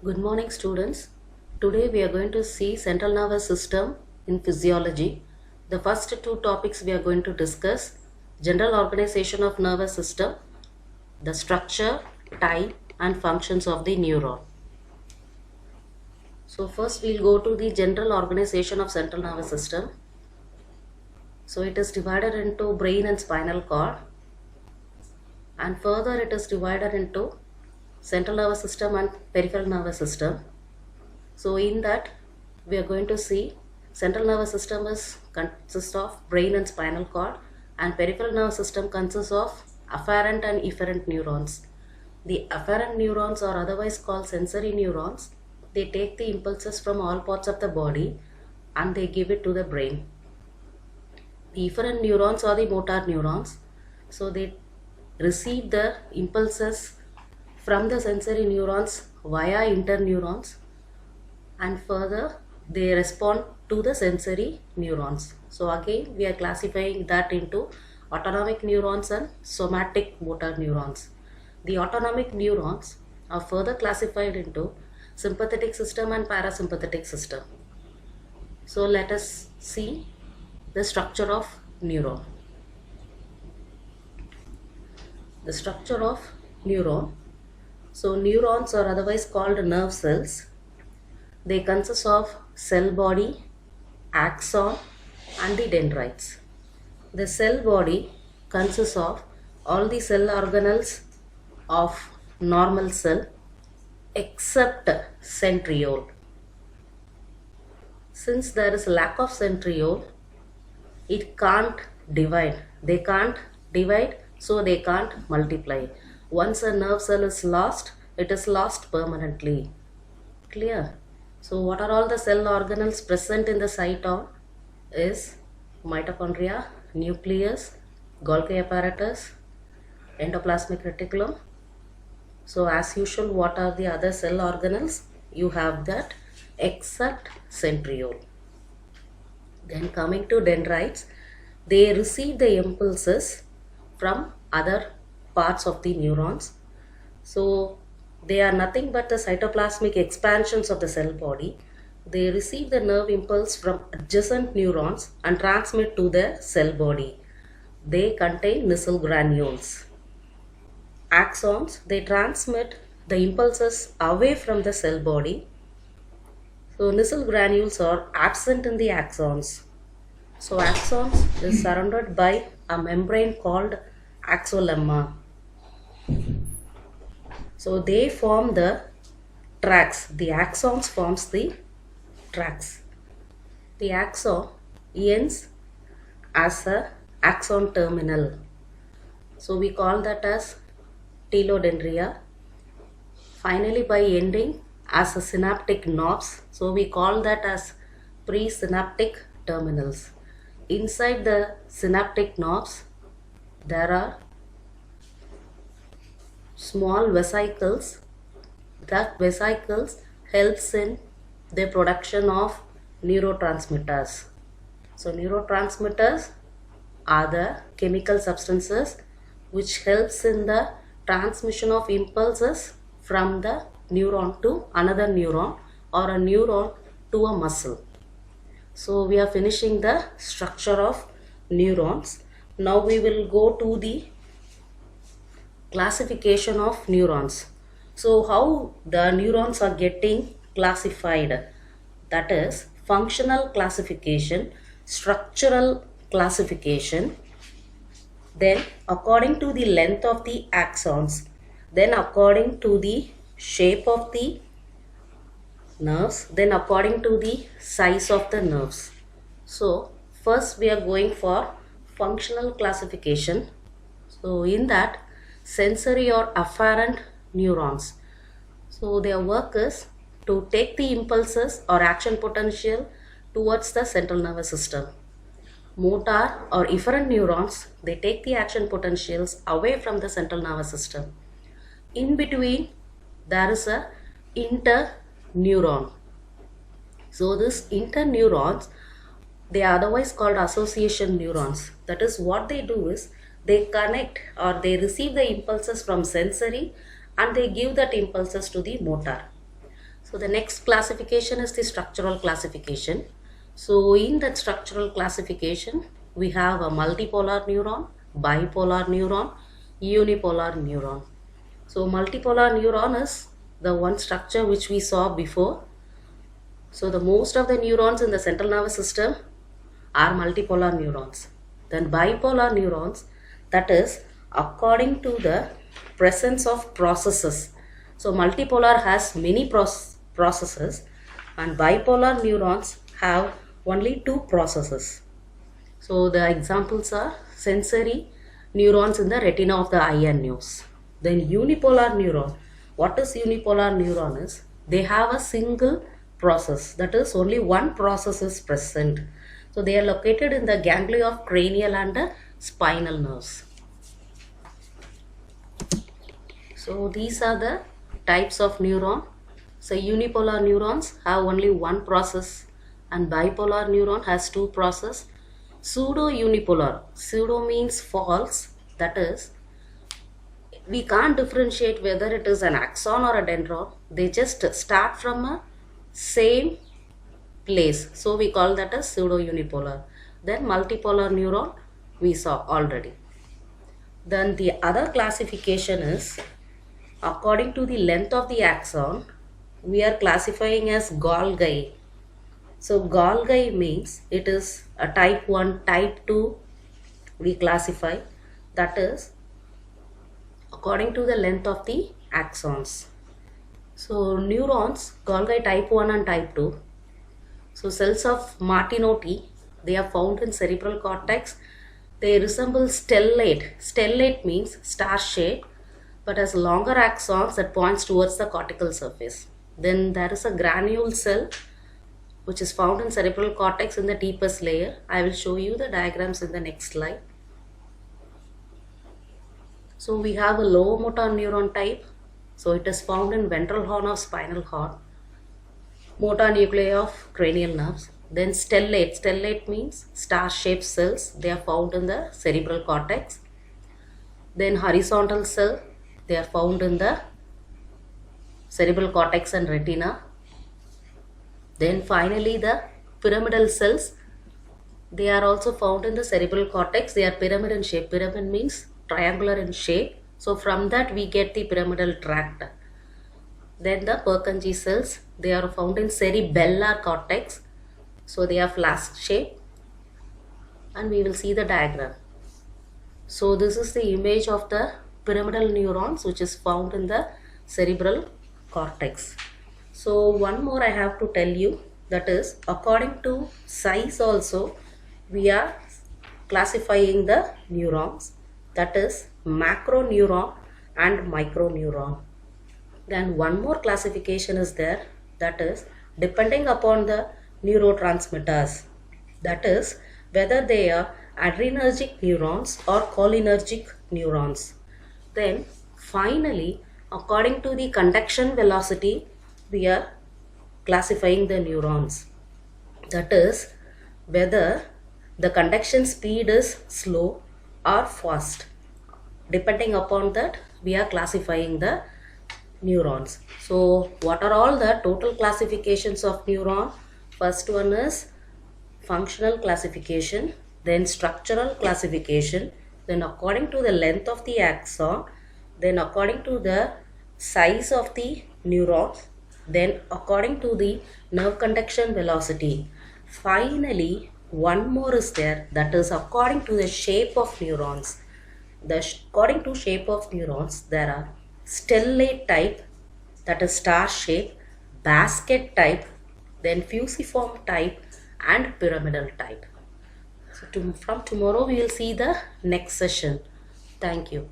Good morning, students. Today we are going to see central nervous system in physiology. The first two topics we are going to discuss: general organization of nervous system, the structure, type, and functions of the neuron. So first we'll go to the general organization of central nervous system. So it is divided into brain and spinal cord, and further it is divided into central nervous system and peripheral nervous system. So in that we are going to see central nervous system consists of brain and spinal cord, and peripheral nervous system consists of afferent and efferent neurons. The afferent neurons are otherwise called sensory neurons. They take the impulses from all parts of the body and they give it to the brain. The efferent neurons are the motor neurons. So they receive the impulses from the sensory neurons via interneurons, and further they respond to the sensory neurons. So again we are classifying that into autonomic neurons and somatic motor neurons. The autonomic neurons are further classified into sympathetic system and parasympathetic system. So let us see the structure of neuron. The structure of neuron. So neurons are otherwise called nerve cells. They consist of cell body, axon, and the dendrites. The cell body consists of all the cell organelles of normal cell except centriole. Since there is lack of centriole, it can't divide. They can't divide, so they can't multiply. Once a nerve cell is lost, it is lost permanently. Clear? So what are all the cell organelles present in the cytosol is mitochondria, nucleus, Golgi apparatus, endoplasmic reticulum. So as usual, what are the other cell organelles? You have that except centriole. Then coming to dendrites, they receive the impulses from other parts of the neurons. So they are nothing but the cytoplasmic expansions of the cell body. They receive the nerve impulse from adjacent neurons and transmit to the cell body. They contain Nissl granules. Axons, they transmit the impulses away from the cell body. So Nissl granules are absent in the axons. So axons is surrounded by a membrane called axolemma. So they form the tracks. The axons forms the tracks. The axon ends as a axon terminal. So we call that as telodendria. Finally, by ending as a synaptic knobs, so we call that as presynaptic terminals. Inside the synaptic knobs, there are small vesicles. That vesicles helps in the production of neurotransmitters. So neurotransmitters are the chemical substances which helps in the transmission of impulses from the neuron to another neuron or a neuron to a muscle. So we are finishing the structure of neurons. Now we will go to the classification of neurons. So how the neurons are getting classified? That is functional classification, structural classification, then according to the length of the axons, then according to the shape of the nerves, then according to the size of the nerves. So first we are going for functional classification. So in that, sensory or afferent neurons, so their work is to take the impulses or action potential towards the central nervous system. Motor or efferent neurons, they take the action potentials away from the central nervous system. In between there is a interneuron. So this interneurons, they are otherwise called association neurons. That is, what they do is they connect or they receive the impulses from sensory and they give that impulses to the motor. So the next classification is the structural classification. So in that structural classification, we have a multipolar neuron, bipolar neuron, unipolar neuron. So multipolar neuron is the one structure which we saw before. So the most of the neurons in the central nervous system are multipolar neurons. Then bipolar neurons, that is according to the presence of processes. So multipolar has many processes and bipolar neurons have only two processes. So the examples are sensory neurons in the retina of the eye and nose. Then unipolar neuron. What is unipolar neuron is they have a single process, that is only one process is present. So they are located in the ganglia of cranial and spinal nerves. So these are the types of neuron. So unipolar neurons have only one process and bipolar neuron has two processes. Pseudo-unipolar, pseudo means false, that is we can't differentiate whether it is an axon or a dendron. They just start from a same place, so we call that as pseudo-unipolar. Then multipolar neuron we saw already. Then the other classification is according to the length of the axon, we are classifying as Golgi. So Golgi means it is a type 1, type 2 we classify, that is according to the length of the axons. So neurons, Golgi type 1 and type 2. So cells of Martinotti, they are found in cerebral cortex. They resemble stellate. Stellate means star shape, but has longer axons that points towards the cortical surface. Then there is a granule cell which is found in cerebral cortex in the deepest layer. I will show you the diagrams in the next slide. So we have a lower motor neuron type. So it is found in ventral horn of spinal cord, motor nuclei of cranial nerves. Then stellate. Stellate means star-shaped cells. They are found in the cerebral cortex. Then horizontal cell. They are found in the cerebral cortex and retina. Then finally the pyramidal cells. They are also found in the cerebral cortex. They are pyramid in shape. Pyramid means triangular in shape. So from that we get the pyramidal tract. Then the Purkinje cells. They are found in cerebellar cortex. So they are flask shape. And we will see the diagram. So this is the image of the pyramidal neurons which is found in the cerebral cortex. So one more I have to tell you, that is according to size also we are classifying the neurons, that is macroneuron and microneuron. Then one more classification is there, that is depending upon the neurotransmitters, that is whether they are adrenergic neurons or cholinergic neurons. Then finally according to the conduction velocity we are classifying the neurons, that is whether the conduction speed is slow or fast. Depending upon that we are classifying the neurons. So what are all the total classifications of neuron? First one is functional classification, then structural classification, then according to the length of the axon, then according to the size of the neurons, then according to the nerve conduction velocity. Finally one more is there, that is according to the shape of neurons. According to shape of neurons there are stellate type, that is star shape, basket type, then fusiform type and pyramidal type. So from tomorrow we will see the next session. Thank you.